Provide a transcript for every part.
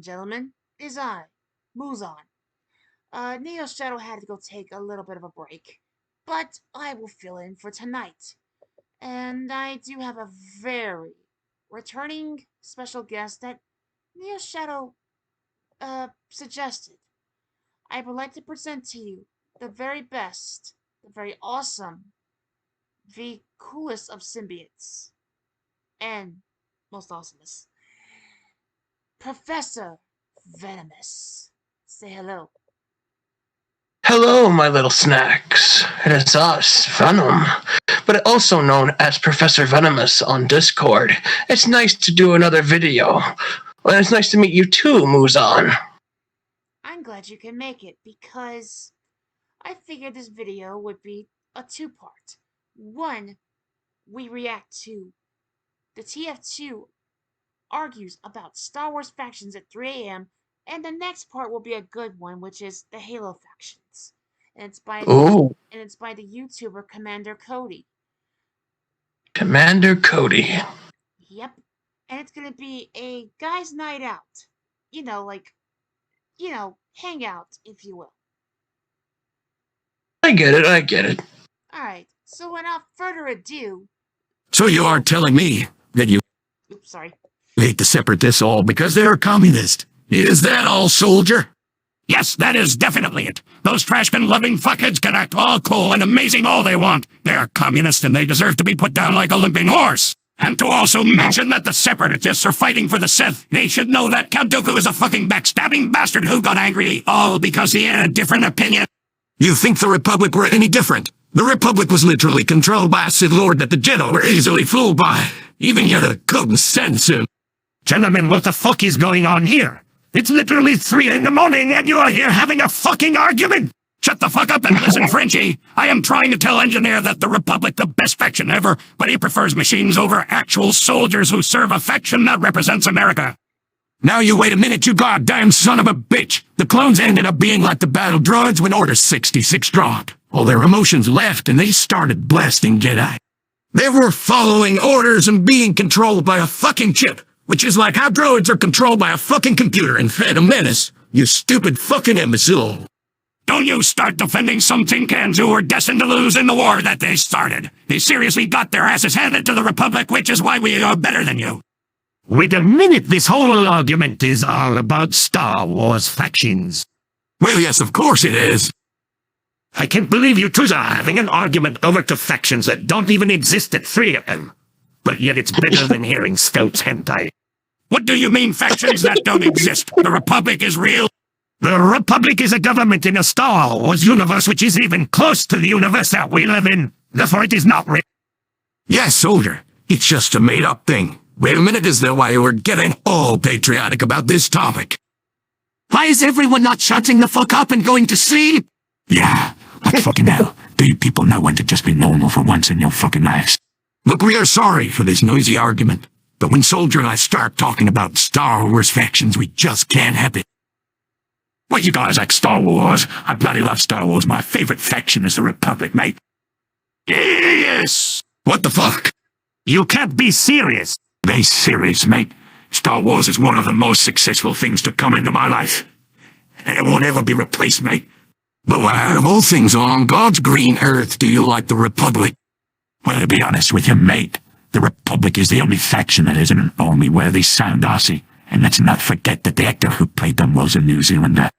gentlemen, is I, Muzan. NeoShadow had to go take a little bit of a break, but I will fill in for tonight. And I do have a very returning special guest that NeoShadow suggested. I would like to present to you the very best, the very awesome, the coolest of symbiotes, and most awesomest, Professor Venomous. Say hello. Hello, my little snacks. It is us, Venom, but also known as Professor Venomous on Discord. It's nice to do another video. And it's nice to meet you too, Muzan. I'm glad you can make it because I figured this video would be a two-part. One, we react to the Tf2 argues about Star Wars factions at 3 a.m. And the next part will be a good one, which is the Halo factions. And it's by the YouTuber Commander Cody. Commander Cody. Yep. And it's gonna be a guys' night out. Hang out, if you will. I get it. Alright, so without further ado. So you are telling me that you Oops, sorry. hate the separatists all because they're communist. Is that all, soldier? Yes, that is definitely it. Those trashman-loving fuckheads can act all cool and amazing all they want. They are communists and they deserve to be put down like a limping horse. And to also mention that the separatists are fighting for the Sith, they should know that Count Dooku is a fucking backstabbing bastard who got angry, all because he had a different opinion. You think the Republic were any different? The Republic was literally controlled by a Sith Lord that the Jedi were easily fooled by. Even Yoda couldn't sense him. Gentlemen, what the fuck is going on here? It's literally 3 in the morning and you are here having a fucking argument! Shut the fuck up and listen, Frenchie. I am trying to tell Engineer that the Republic the best faction ever, but he prefers machines over actual soldiers who serve a faction that represents America. Now you wait a minute, you goddamn son of a bitch! The clones ended up being like the battle droids when Order 66 dropped. All their emotions left and they started blasting Jedi. They were following orders and being controlled by a fucking chip, which is like how droids are controlled by a fucking computer in Phantom Menace. You stupid fucking imbecile. Don't you start defending some tin cans who were destined to lose in the war that they started. They seriously got their asses handed to the Republic, which is why we are better than you. Wait a minute, this whole argument is all about Star Wars factions. Well, yes, of course it is. I can't believe you two are having an argument over two factions that don't even exist at 3 a.m. But yet it's better than hearing Scout's hentai. What do you mean factions that don't exist? The Republic is real? The Republic is a government in a Star Wars universe which is even close to the universe that we live in. Therefore it is not real. Yes, soldier. It's just a made-up thing. Wait a minute, is there why we're getting all patriotic about this topic? Why is everyone not shutting the fuck up and going to sleep? Yeah, like fucking hell. Do you people know when to just be normal for once in your fucking lives? Look, we are sorry for this noisy argument, but when Soldier and I start talking about Star Wars factions, we just can't help it. What, you guys like Star Wars? I bloody love Star Wars. My favorite faction is the Republic, mate. Yes! What the fuck? You can't be serious. Be serious, mate. Star Wars is one of the most successful things to come into my life. And it won't ever be replaced, mate. But out of all things on God's green earth, do you like the Republic? Well, to be honest with you, mate, the Republic is the only faction that isn't an only-worthy sound Aussie. And let's not forget that the actor who played them was a New Zealander.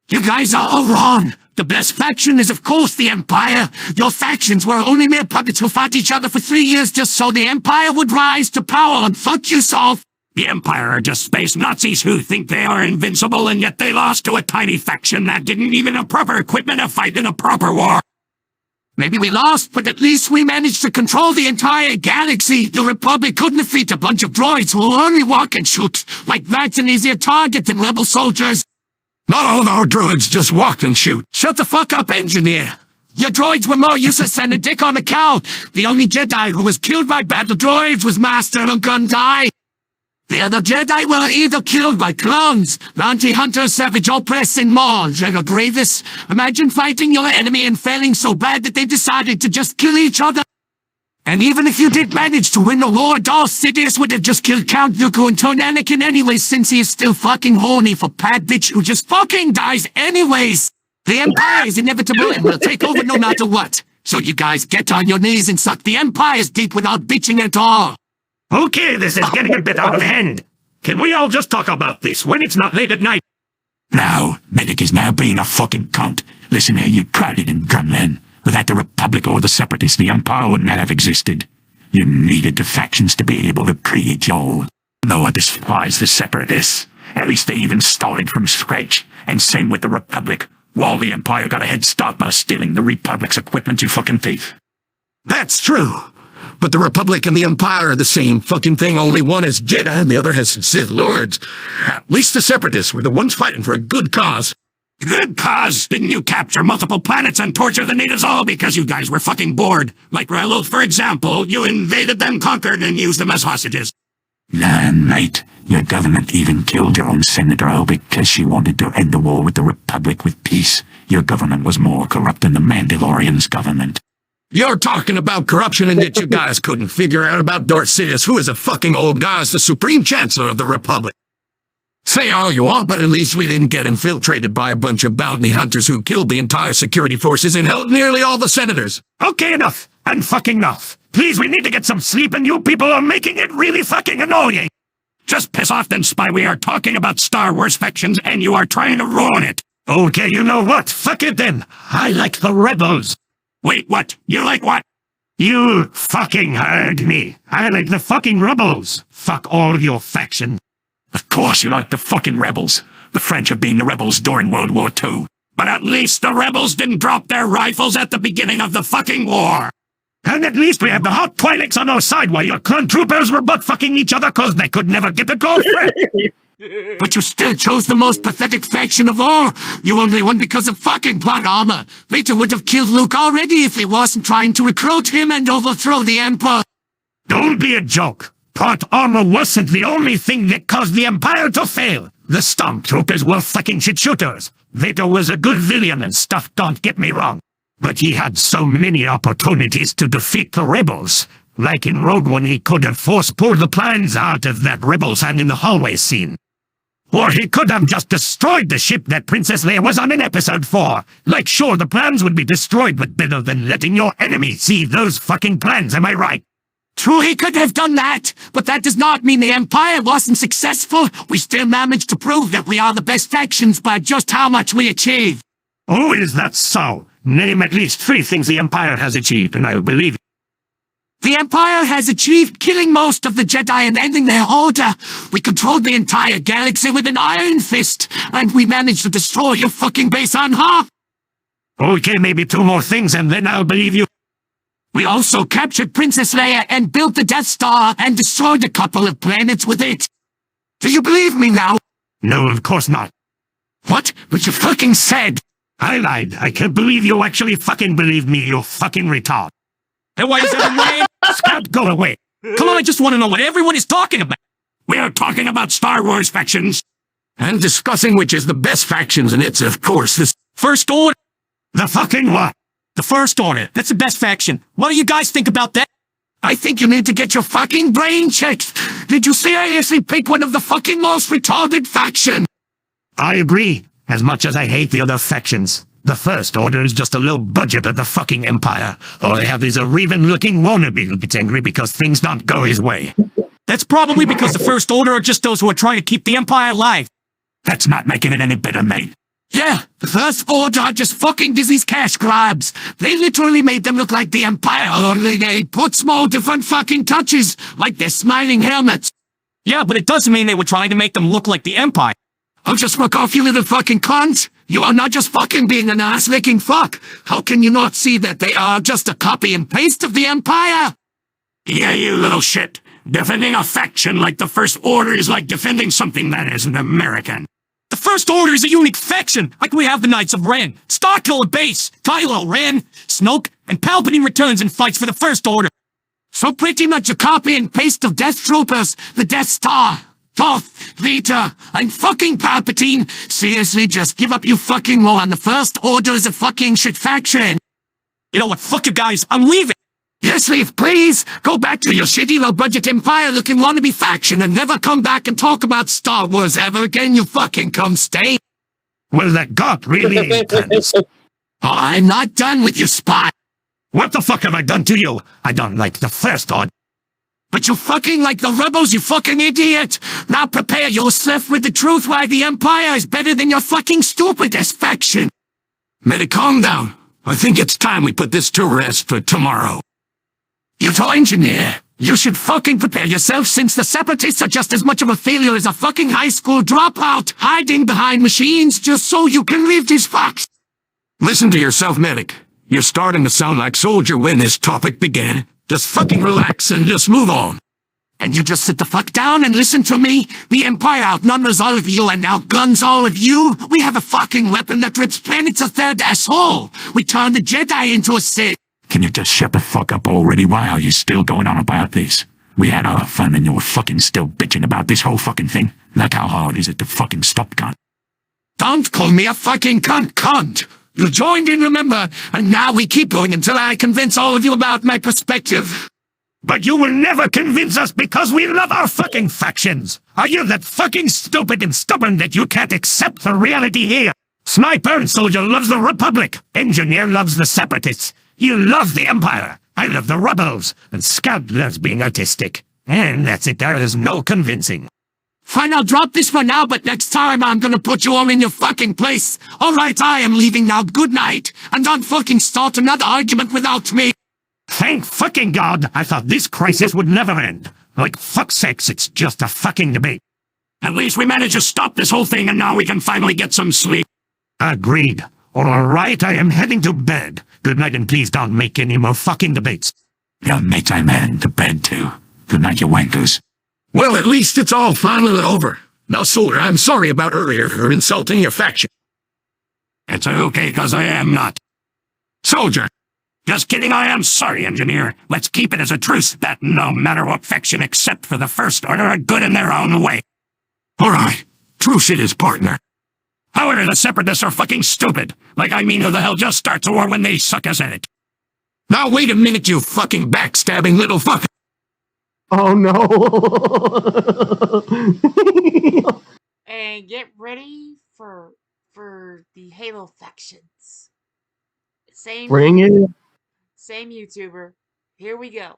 You guys are all wrong. The best faction is, of course, the Empire. Your factions were only mere puppets who fought each other for 3 years just so the Empire would rise to power and fuck yourself. The Empire are just space Nazis who think they are invincible, and yet they lost to a tiny faction that didn't even have proper equipment to fight in a proper war. Maybe we lost, but at least we managed to control the entire galaxy. The Republic couldn't defeat a bunch of droids who only walk and shoot. Like that's an easier target than rebel soldiers. Not all of our droids just walk and shoot. Shut the fuck up, Engineer. Your droids were more useless than a dick on a cow. The only Jedi who was killed by battle droids was Master Guntai. The other Jedi were either killed by clones, bounty hunters, savage oppressed, and more. General Grievous, imagine fighting your enemy and failing so bad that they decided to just kill each other. And even if you did manage to win the war, Darth Sidious would have just killed Count Dooku and turned Anakin anyways, since he is still fucking horny for Pat bitch who just fucking dies anyways. The Empire is inevitable and will take over no matter what. So you guys get on your knees and suck the Empire's deep without bitching at all. Okay, this is getting a bit out of hand. Can we all just talk about this when it's not late at night? Now, Medic is now being a fucking cunt. Listen here, you crowded and gunmen. Without the Republic or the Separatists, the Empire wouldn't have existed. You needed the factions to be able to create your... Though I despise the Separatists. At least they even started from scratch. And same with the Republic. While the Empire got a head start by stealing the Republic's equipment, you fucking thief. That's true. But the Republic and the Empire are the same fucking thing. Only one has Jedi and the other has Sith Lords. At least the Separatists were the ones fighting for a good cause. Good cause! Didn't you capture multiple planets and torture the natives all because you guys were fucking bored? Like Rallo, for example, you invaded them, conquered, and used them as hostages. Nah, mate. Your government even killed your own senator all because she wanted to end the war with the Republic with peace. Your government was more corrupt than the Mandalorian's government. You're talking about corruption and yet you guys couldn't figure out about Darth Sidious, who is a fucking old guy as the Supreme Chancellor of the Republic. Say all you want, but at least we didn't get infiltrated by a bunch of bounty hunters who killed the entire security forces and held nearly all the senators. Okay, enough. And fucking enough. Please, we need to get some sleep and you people are making it really fucking annoying. Just piss off then, Spy. We are talking about Star Wars factions and you are trying to ruin it. Okay, you know what? Fuck it then. I like the rebels. Wait, what? You like what? You fucking heard me. I like the fucking rebels. Fuck all your faction. Of course you like the fucking rebels. The French have been the rebels during World War II. But at least the rebels didn't drop their rifles at the beginning of the fucking war. And at least we have the hot Twi'leks on our side while your clone troopers were butt-fucking each other cause they could never get a girlfriend. But you still chose the most pathetic faction of all. You only won because of fucking plot armor. Vader would have killed Luke already if he wasn't trying to recruit him and overthrow the Emperor. Don't be a joke. Plot armor wasn't the only thing that caused the Empire to fail. The Stormtroopers were fucking shit shooters. Vader was a good villain and stuff, don't get me wrong. But he had so many opportunities to defeat the rebels. Like in Rogue One, he could have force-pulled the plans out of that rebels hand in the hallway scene. Or he could have just destroyed the ship that Princess Leia was on in Episode 4. Like, sure, the plans would be destroyed, but better than letting your enemy see those fucking plans, am I right? True, he could have done that, but that does not mean the Empire wasn't successful. We still managed to prove that we are the best factions by just how much we achieved. Oh, is that so? Name at least 3 things the Empire has achieved, and I'll believe it. The Empire has achieved killing most of the Jedi and ending their order. We controlled the entire galaxy with an iron fist, and we managed to destroy your fucking base on Hoth. Okay, maybe 2 more things, and then I'll believe you. We also captured Princess Leia and built the Death Star and destroyed a couple of planets with it. Do you believe me now? No, of course not. What? But you fucking said. I lied. I can't believe you actually fucking believe me, you fucking retard. Hey, why is everyone? Scott, go away. Come on, I just want to know what everyone is talking about. We are talking about Star Wars factions. And discussing which is the best factions, and it's, of course, the First Order. The fucking what? The First Order. That's the best faction. What do you guys think about that? I think you need to get your fucking brain checked. Did you seriously pick one of the fucking most retarded factions? I agree. As much as I hate the other factions, the First Order is just a low budget of the fucking Empire. All they have is a Revan-looking wannabe who gets angry because things don't go his way. That's probably because the First Order are just those who are trying to keep the Empire alive. That's not making it any better, mate. Yeah, the First Order are just fucking Disney's cash grabs. They literally made them look like the Empire, only they put small different fucking touches, like their smiling helmets. Yeah, but it doesn't mean they were trying to make them look like the Empire. Oh, just fuck off, you little fucking cunt! You are not just fucking being an ass-licking fuck! How can you not see that they are just a copy and paste of the Empire? Yeah, you little shit. Defending a faction like the First Order is like defending something that isn't American. The First Order is a unique faction, like we have the Knights of Ren, Starkiller Base, Kylo Ren, Snoke, and Palpatine returns and fights for the First Order. So pretty much a copy and paste of Death Troopers, the Death Star, Darth, Vader, and fucking Palpatine. Seriously, just give up your fucking war on the First Order as a fucking shit faction. You know what, fuck you guys, I'm leaving. Yes, Leaf, please. Go back to your shitty low-budget empire-looking wannabe faction and never come back and talk about Star Wars ever again, you fucking cum stay. Well, that got really intense. Oh, I'm not done with you, spy. What the fuck have I done to you? I don't like the first odd. But you fucking like the rebels, you fucking idiot! Now prepare yourself with the truth why the Empire is better than your fucking stupidest faction! Medic, calm down. I think it's time we put this to rest for tomorrow. You two engineer, you should fucking prepare yourself since the Separatists are just as much of a failure as a fucking high school dropout, hiding behind machines just so you can live these facts. Listen to yourself, Medic. You're starting to sound like Soldier when this topic began. Just fucking relax and just move on. And you just sit the fuck down and listen to me? The Empire outnumbers all of you and outguns all of you? We have a fucking weapon that rips planets a third asshole! We turned the Jedi into a Sith! Can you just shut the fuck up already? Why are you still going on about this? We had our fun and you're fucking still bitching about this whole fucking thing? Like how hard is it to fucking stop, cunt? Don't call me a fucking cunt! You joined in, remember, and now we keep going until I convince all of you about my perspective. But you will never convince us because we love our fucking factions. Are you that fucking stupid and stubborn that you can't accept the reality here? Sniper and Soldier loves the Republic. Engineer loves the Separatists. You love the Empire. I love the Rebels. And Scout loves being artistic. And that's it, there is no convincing. Fine, I'll drop this for now, but next time I'm gonna put you all in your fucking place. Alright, I am leaving now. Good night. And don't fucking start another argument without me. Thank fucking God, I thought this crisis would never end. Like fuck's sakes, it's just a fucking debate. At least we managed to stop this whole thing and now we can finally get some sleep. Agreed. Alright, I am heading to bed. Good night and please don't make any more fucking debates. Your mate, I'm heading to bed too. Good night, you wankers. Well, at least it's all finally over. Now, Soldier, I'm sorry about earlier for insulting your faction. It's okay, cause I am not. Soldier. Just kidding, I am sorry, Engineer. Let's keep it as a truce that no matter what faction except for the First Order are good in their own way. Alright, truce it is, partner. However, the Separatists are fucking stupid. Like, I mean, who the hell just starts a war when they suck us at it? Now wait a minute, you fucking backstabbing little fucker. Oh no. And get ready for the Halo factions. Bring it. Same YouTuber. Here we go.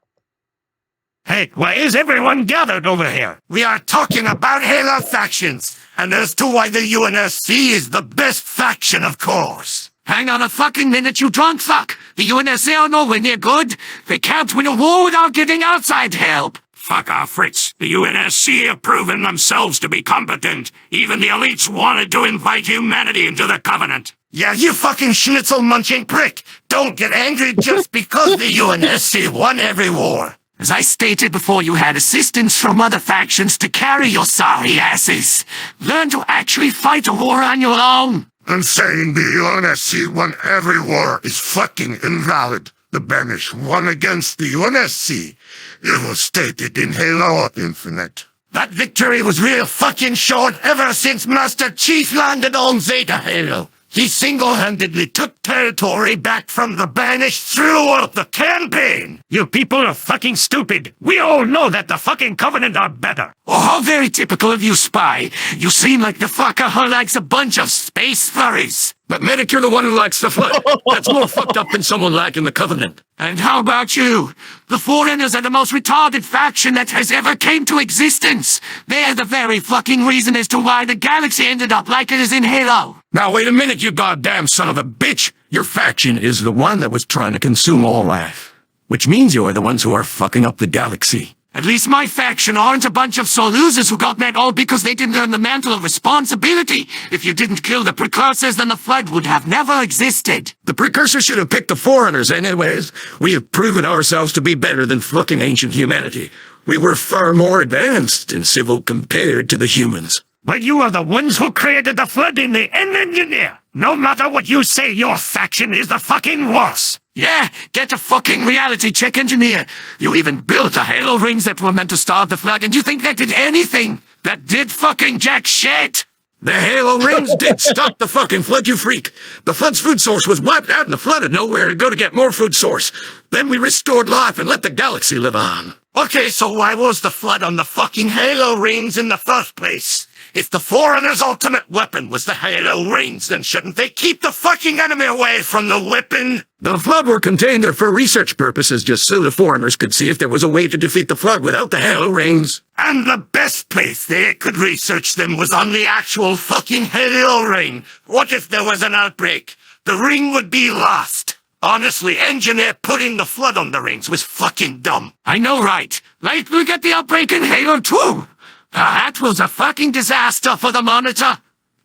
Hey, why is everyone gathered over here? We are talking about Halo factions, and as to why the UNSC is the best faction, of course. Hang on a fucking minute, you drunk fuck! The UNSC are nowhere near good. They can't win a war without getting outside help. Fuck off, Fritz. The UNSC have proven themselves to be competent. Even the elites wanted to invite humanity into the Covenant. Yeah, you fucking schnitzel-munching prick! Don't get angry just because the UNSC won every war! As I stated before, you had assistance from other factions to carry your sorry asses. Learn to actually fight a war on your own. And saying the UNSC won every war is fucking invalid. The Banish won against the UNSC. It was stated in Halo Infinite. That victory was real fucking short ever since Master Chief landed on Zeta Halo. He single-handedly took territory back from the Banished throughout the campaign. You people are fucking stupid. We all know that the fucking Covenant are better. Oh, how very typical of you, Spy. You seem like the fucker who likes a bunch of space furries. But Medic, you're the one who likes the Flood. That's more fucked up than someone lacking the Covenant. And how about you? The Foreigners are the most retarded faction that has ever came to existence. They're the very fucking reason as to why the galaxy ended up like it is in Halo. Now wait a minute, you goddamn son of a bitch. Your faction is the one that was trying to consume all life. Which means you're the ones who are fucking up the galaxy. At least my faction aren't a bunch of sore losers who got mad all because they didn't earn the mantle of responsibility. If you didn't kill the precursors, then the Flood would have never existed. The precursors should have picked the Foreigners anyways. We have proven ourselves to be better than fucking ancient humanity. We were far more advanced and civil compared to the humans. But you are the ones who created the Flood in the end, Engineer. No matter what you say, your faction is the fucking worst. Yeah, get a fucking reality check, Engineer. You even built the Halo rings that were meant to starve the Flood, and you think that did anything? That did fucking jack shit? The Halo rings did stop the fucking flood, you freak. The flood's food source was wiped out and the flood had nowhere to go to get more food source. Then we restored life and let the galaxy live on. Okay, so why was the flood on the fucking Halo rings in the first place? If the Foreigner's ultimate weapon was the Halo rings, then shouldn't they keep the fucking enemy away from the weapon? The flood were contained there for research purposes, just so the foreigners could see if there was a way to defeat the flood without the Halo rings. And the best place they could research them was on the actual fucking Halo ring. What if there was an outbreak? The ring would be lost. Honestly, engineer putting the flood on the rings was fucking dumb. I know, right? Like, look at the outbreak in Halo 2. That was a fucking disaster for the Monitor.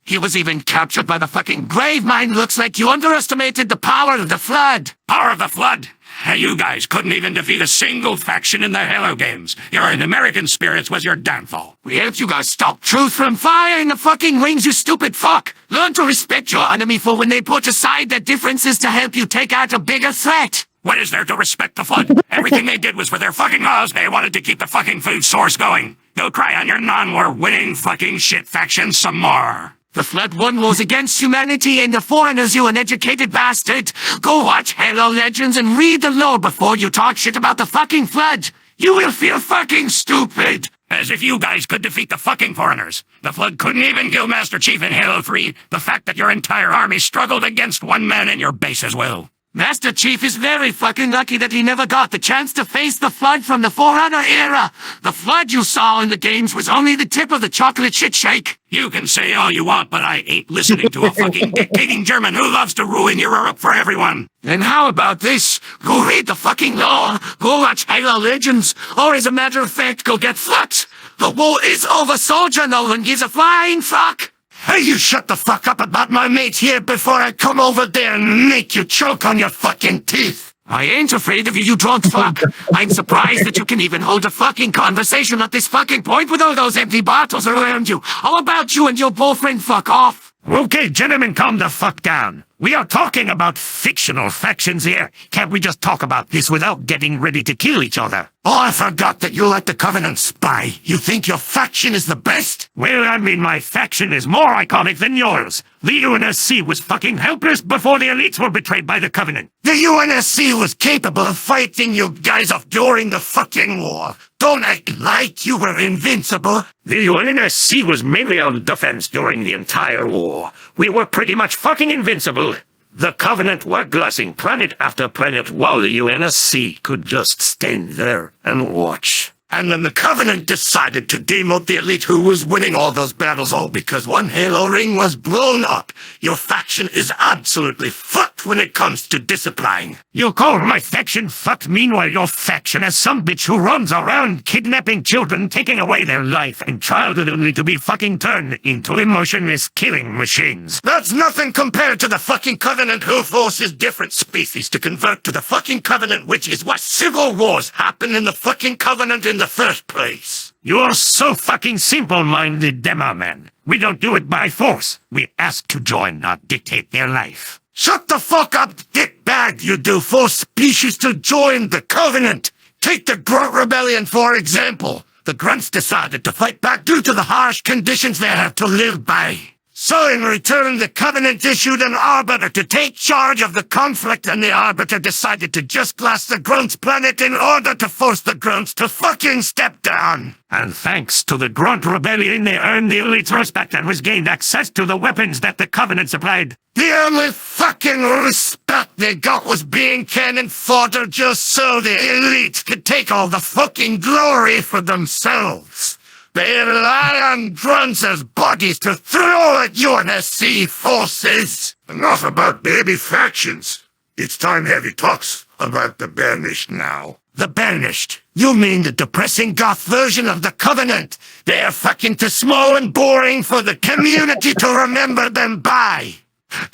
He was even captured by the fucking grave mine. Looks like you underestimated the power of the flood. Power of the flood? You guys couldn't even defeat a single faction in the Halo games. Your American spirits was your downfall. We helped you guys stop truth from firing the fucking rings, you stupid fuck. Learn to respect your enemy for when they put aside their differences to help you take out a bigger threat. What is there to respect the flood? Everything they did was for their fucking laws. They wanted to keep the fucking food source going. Go cry on your non-war winning fucking shit faction some more. The flood won wars against humanity and the foreigners, you uneducated bastard. Go watch Halo Legends and read the lore before you talk shit about the fucking flood. You will feel fucking stupid. As if you guys could defeat the fucking foreigners. The flood couldn't even kill Master Chief in Halo 3. The fact that your entire army struggled against one man in your base as well. Master Chief is very fucking lucky that he never got the chance to face the flood from the Forerunner era. The flood you saw in the games was only the tip of the chocolate shit shake. You can say all you want, but I ain't listening to a fucking dictating German who loves to ruin Europe for everyone. And how about this? Go read the fucking lore. Go watch Halo Legends. Or as a matter of fact, go get fucked. The war is over, soldier. No one gives a flying fuck. Hey, you shut the fuck up about my mate here before I come over there and make you choke on your fucking teeth. I ain't afraid of you, you drunk fuck. I'm surprised that you can even hold a fucking conversation at this fucking point with all those empty bottles around you. How about you and your boyfriend fuck off? Okay, gentlemen, calm the fuck down. We are talking about fictional factions here. Can't we just talk about this without getting ready to kill each other? Oh, I forgot that you let the Covenant spy. You think your faction is the best? Well, I mean, my faction is more iconic than yours. The UNSC was fucking helpless before the elites were betrayed by the Covenant. The UNSC was capable of fighting you guys off during the fucking war. Don't act like you were invincible. The UNSC was mainly on defense during the entire war. We were pretty much fucking invincible. The Covenant were glassing planet after planet while the UNSC could just stand there and watch. And then the Covenant decided to demote the elite who was winning all those battles, all because one Halo ring was blown up. Your faction is absolutely fucked when it comes to discipline. You call my faction fucked, meanwhile your faction has some bitch who runs around kidnapping children, taking away their life, and childhood only to be fucking turned into emotionless killing machines. That's nothing compared to the fucking Covenant who forces different species to convert to the fucking Covenant, which is why civil wars happen in the fucking Covenant in the first place. You're so fucking simple-minded, Demo Man. We don't do it by force. We ask to join, not dictate their life. Shut the fuck up, dickbag! You do force species to join the Covenant! Take the Grunt Rebellion, for example. The Grunts decided to fight back due to the harsh conditions they have to live by. So in return, the Covenant issued an Arbiter to take charge of the conflict, and the Arbiter decided to just glass the Grunts' planet in order to force the Grunts to fucking step down. And thanks to the Grunt Rebellion, they earned the elite's respect and was gained access to the weapons that the Covenant supplied. The only fucking respect they got was being cannon fodder just so the elites could take all the fucking glory for themselves. They rely on grunts as bodies to throw at UNSC forces. Enough about baby factions. It's time Heavy talks about the Banished now. The Banished? You mean the depressing goth version of the Covenant? They're fucking too small and boring for the community to remember them by.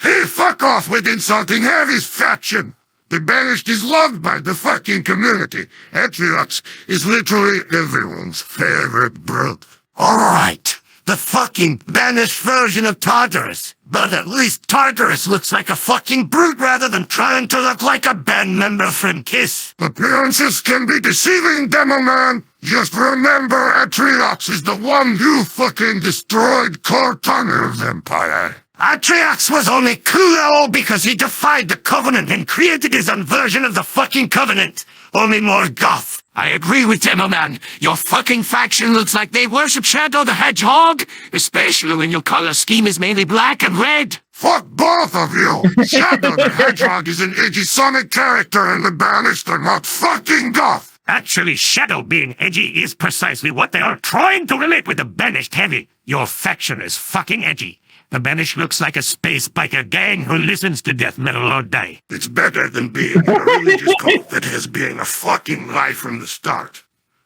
Hey, fuck off with insulting Heavy's faction. The Banished is loved by the fucking community. Atriox is literally everyone's favorite brute. Alright, the fucking Banished version of Tartarus. But at least Tartarus looks like a fucking brute rather than trying to look like a band member from KISS. Appearances can be deceiving, Demo Man. Just remember, Atriox is the one who fucking destroyed Cortana's empire. Atriox was only cool because he defied the Covenant and created his own version of the fucking Covenant. Only more goth. I agree with Demoman. Your fucking faction looks like they worship Shadow the Hedgehog, especially when your color scheme is mainly black and red. Fuck both of you! Shadow the Hedgehog is an edgy Sonic character and the Banished are not fucking goth! Actually, Shadow being edgy is precisely what they are trying to relate with the Banished Heavy. Your faction is fucking edgy. The Banished looks like a space biker gang who listens to death metal or die. It's better than being a religious cult that has been a fucking lie from the start.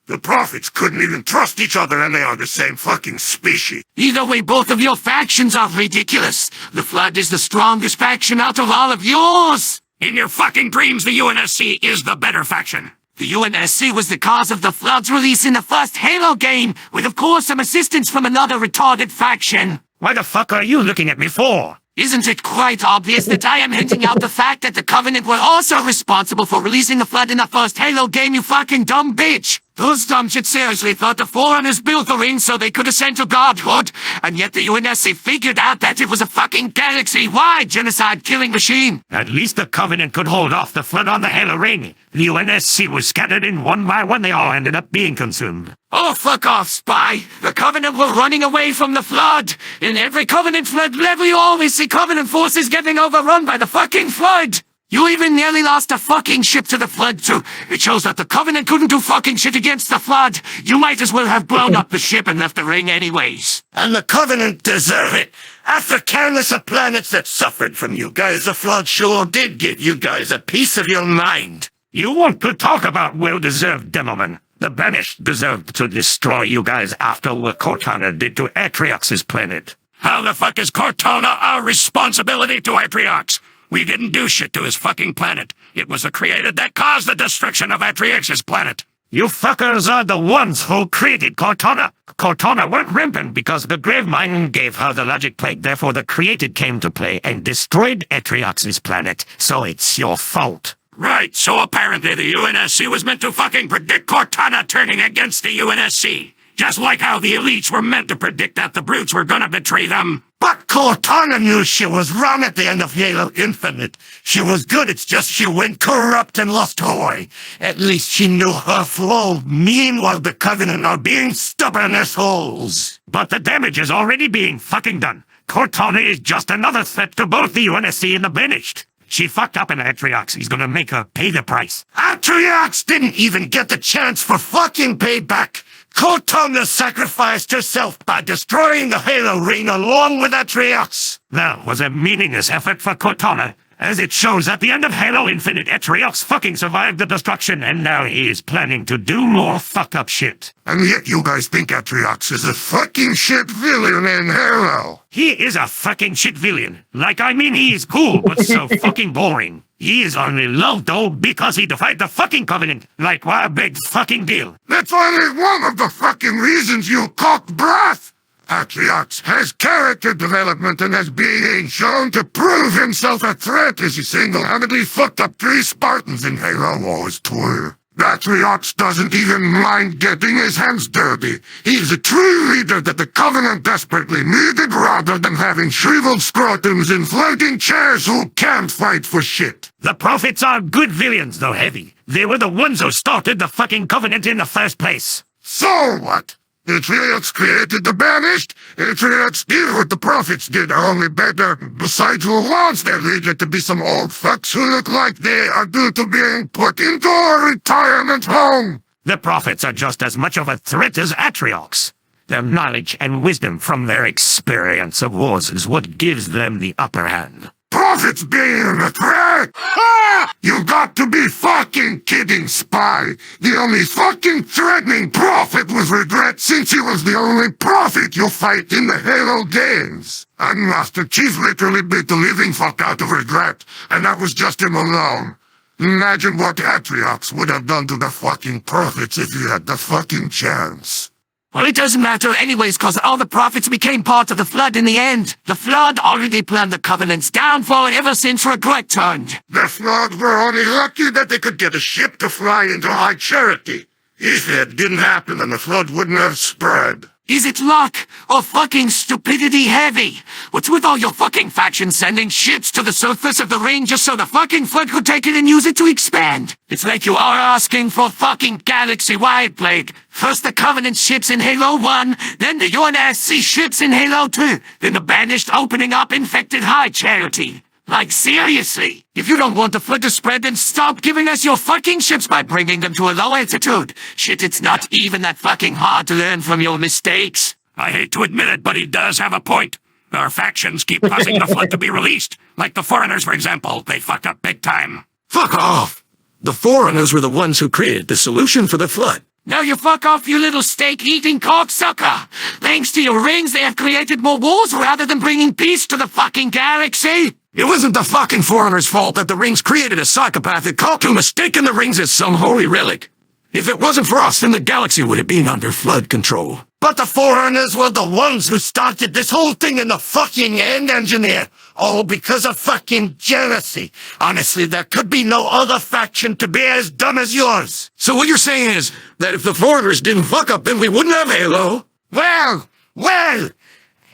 The prophets couldn't even trust each other and they are the same fucking species. Either way, both of your factions are ridiculous. The Flood is the strongest faction out of all of yours. In your fucking dreams, the UNSC is the better faction. The UNSC was the cause of the Flood's release in the first Halo game, with of course some assistance from another retarded faction. Why the fuck are you looking at me for? Isn't it quite obvious that I am hinting out the fact that the Covenant were also responsible for releasing the Flood in the first Halo game, you fucking dumb bitch? Those dumb shit seriously thought the Forerunners built the ring so they could ascend to godhood, and yet the UNSC figured out that it was a fucking galaxy-wide genocide-killing machine. At least the Covenant could hold off the Flood on the Halo ring. The UNSC was scattered in one by one. They all ended up being consumed. Oh, fuck off, spy. The Covenant were running away from the Flood. In every Covenant Flood level, you always see Covenant forces getting overrun by the fucking Flood. You even nearly lost a fucking ship to the Flood, too. It shows that the Covenant couldn't do fucking shit against the Flood. You might as well have blown up the ship and left the ring anyways. And the Covenant deserve it. After countless of planets that suffered from you guys, the Flood sure did give you guys a piece of your mind. You want to talk about well-deserved, Demoman. The Banished deserved to destroy you guys after what Cortana did to Atriox's planet. How the fuck is Cortana our responsibility to Atriox? We didn't do shit to his fucking planet. It was the creator that caused the destruction of Atriox's planet. You fuckers are the ones who created Cortana. Cortana went rampant because the Gravemind gave her the logic plague. Therefore, the created came to play and destroyed Atriox's planet. So it's your fault. Right, so apparently the UNSC was meant to fucking predict Cortana turning against the UNSC. Just like how the elites were meant to predict that the brutes were gonna betray them. But Cortana knew she was wrong at the end of Halo Infinite. She was good, it's just she went corrupt and lost her way. At least she knew her flaw. Meanwhile, the Covenant are being stubborn assholes. But the damage is already being fucking done. Cortana is just another threat to both the UNSC and the Banished. She fucked up in Atriox. He's gonna make her pay the price. Atriox didn't even get the chance for fucking payback. Cortana sacrificed herself by destroying the Halo ring along with Atriox. That was a meaningless effort for Cortana. As it shows at the end of Halo Infinite, Atriox fucking survived the destruction, and now he is planning to do more fuck-up shit. And yet you guys think Atriox is a fucking shit villain in Halo. He is a fucking shit villain. Like, I mean, he is cool, but so fucking boring. He is only loved, though, because he defied the fucking Covenant. Like, what a big fucking deal. That's only one of the fucking reasons, you cock breath! Atriox has character development and has been shown to prove himself a threat as he single-handedly fucked up 3 Spartans in Halo Wars 2. Atriox doesn't even mind getting his hands dirty. He's a true leader that the Covenant desperately needed rather than having shriveled scrotums in floating chairs who can't fight for shit. The Prophets are good villains, though, Heavy. They were the ones who started the fucking Covenant in the first place. So what? Atriox created the Banished. Atriox did what the Prophets did, only better. Besides, who wants their leader to be some old fucks who look like they are due to being put into a retirement home? The Prophets are just as much of a threat as Atriox. Their knowledge and wisdom from their experience of wars is what gives them the upper hand. Prophets being a threat? Ha! You got to be fucking kidding, Spy. The only fucking threatening prophet was Regret since he was the only prophet you fight in the Halo games. And Master Chief literally beat the living fuck out of Regret, and that was just him alone. Imagine what Atriox would have done to the fucking prophets if he had the fucking chance. Well, it doesn't matter anyways, cause all the prophets became part of the Flood in the end. The Flood already planned the Covenant's downfall ever since Regret turned. The Flood were only lucky that they could get a ship to fly into High Charity. If it didn't happen, then the flood wouldn't have spread. Is it luck or fucking stupidity heavy? What's with all your fucking factions sending ships to the surface of the ring just so the fucking flood could take it and use it to expand? It's like you are asking for fucking galaxy-wide plague. First the Covenant ships in Halo 1, then the UNSC ships in Halo 2, then the Banished opening up infected high charity. Like, seriously? If you don't want the flood to spread, then stop giving us your fucking ships by bringing them to a low altitude. Shit, it's not even that fucking hard to learn from your mistakes. I hate to admit it, but he does have a point. Our factions keep causing the flood to be released. Like the Foreigners, for example. They fucked up big time. Fuck off! The Foreigners were the ones who created the solution for the flood. Now you fuck off, you little steak-eating cocksucker! Thanks to your rings, they have created more wars rather than bringing peace to the fucking galaxy! It wasn't the fucking Foreigners' fault that the rings created a psychopathic cult who mistaken the rings as some holy relic. If it wasn't for us, then the galaxy would have been under flood control. But the Foreigners were the ones who started this whole thing in the fucking end engineer. All because of fucking jealousy. Honestly, there could be no other faction to be as dumb as yours. So what you're saying is that if the Foreigners didn't fuck up, then we wouldn't have Halo? Well,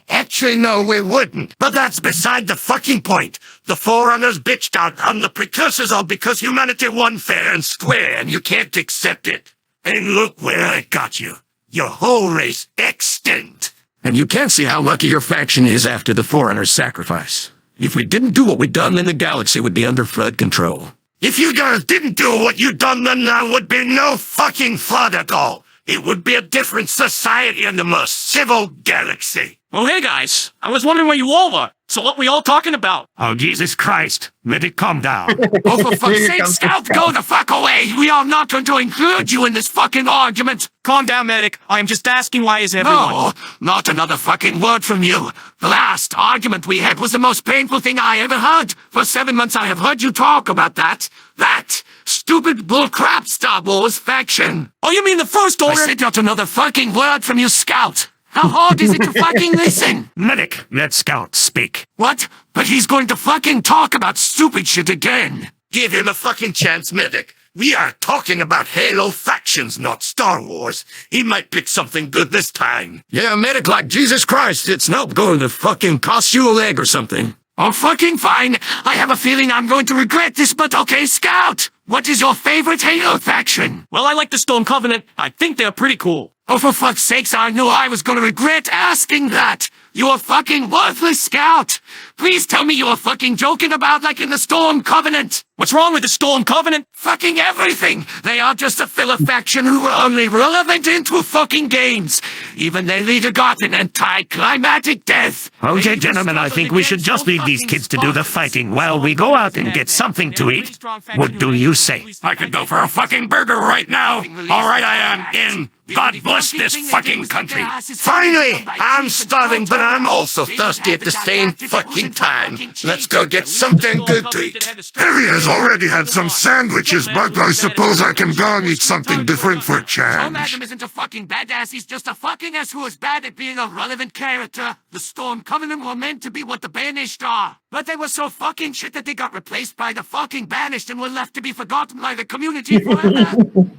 actually, no, we wouldn't. But that's beside the fucking point. The Foreigners bitched out on the precursors all because humanity won fair and square, and you can't accept it. And look where it got you. Your whole race extinct. And you can't see how lucky your faction is after the Foreigners' sacrifice. If we didn't do what we done, then the galaxy would be under flood control. If you guys didn't do what you done, then there would be no fucking flood at all. It would be a different society and a more civil galaxy. Well, hey guys, I was wondering where you all were. So what we all talking about? Oh, Jesus Christ. Let it calm down. Oh, for fuck's sake, Scout, go the fuck away! We are not going to include you in this fucking argument! Calm down, medic. I am just asking why is everyone... No, not another fucking word from you. The last argument we had was the most painful thing I ever heard. For 7 months I have heard you talk about that. That stupid bullcrap Star Wars faction. Oh, you mean the First Order? I said not another fucking word from you, Scout. How hard is it to fucking listen? Medic, let Scout speak. What? But he's going to fucking talk about stupid shit again. Give him a fucking chance, Medic. We are talking about Halo factions, not Star Wars. He might pick something good this time. Yeah, Medic, like Jesus Christ, it's not going to fucking cost you a leg or something. Oh, fucking fine. I have a feeling I'm going to regret this, but okay, Scout. What is your favorite Halo faction? Well, I like the Storm Covenant. I think they're pretty cool. Oh, for fuck's sakes, I knew I was going to regret asking that. You are fucking worthless, Scout. Please tell me you are fucking joking about like in the Storm Covenant. What's wrong with the Storm Covenant? Fucking everything. They are just a filler faction who are only relevant into fucking games. Even their leader got an anticlimactic death. Okay, gentlemen, I think we should just leave these kids to do the fighting while we go out and get something to eat. What do you say? I could go for a fucking burger right now. All right, I am in. God bless this fucking country. Finally, I'm starving, but I'm also thirsty at the same fucking time. Let's go get something good to eat. Harry has already had some sandwiches, but I suppose I can go and eat something different for a Tom change. Adam isn't a fucking badass, he's just a fucking ass who is bad at being a relevant character. The Storm Covenant were meant to be what the Banished are. But they were so fucking shit that they got replaced by the fucking Banished and were left to be forgotten by the community forever.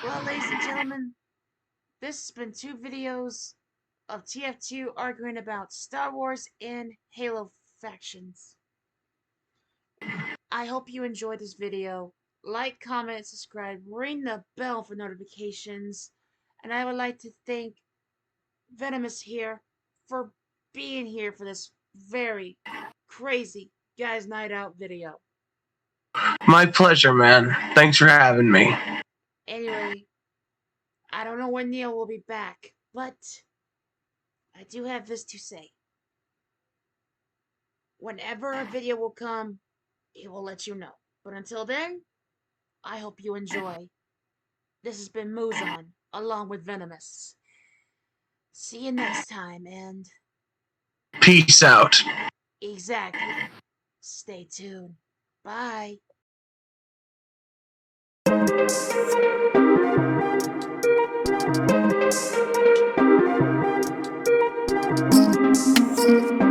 Well, ladies and gentlemen, this has been 2 videos of TF2 arguing about Star Wars and Halo factions. I hope you enjoyed this video. Like, comment, subscribe, ring the bell for notifications. And I would like to thank Venomous here for being here for this very crazy Guys Night Out video. My pleasure, man. Thanks for having me. Anyway, I don't know when Neil will be back, but I do have this to say. Whenever a video will come, he will let you know. But until then, I hope you enjoy. This has been Muzan, along with Venomous. See you next time, and... Peace out. Exactly. Stay tuned. Bye. Thank you.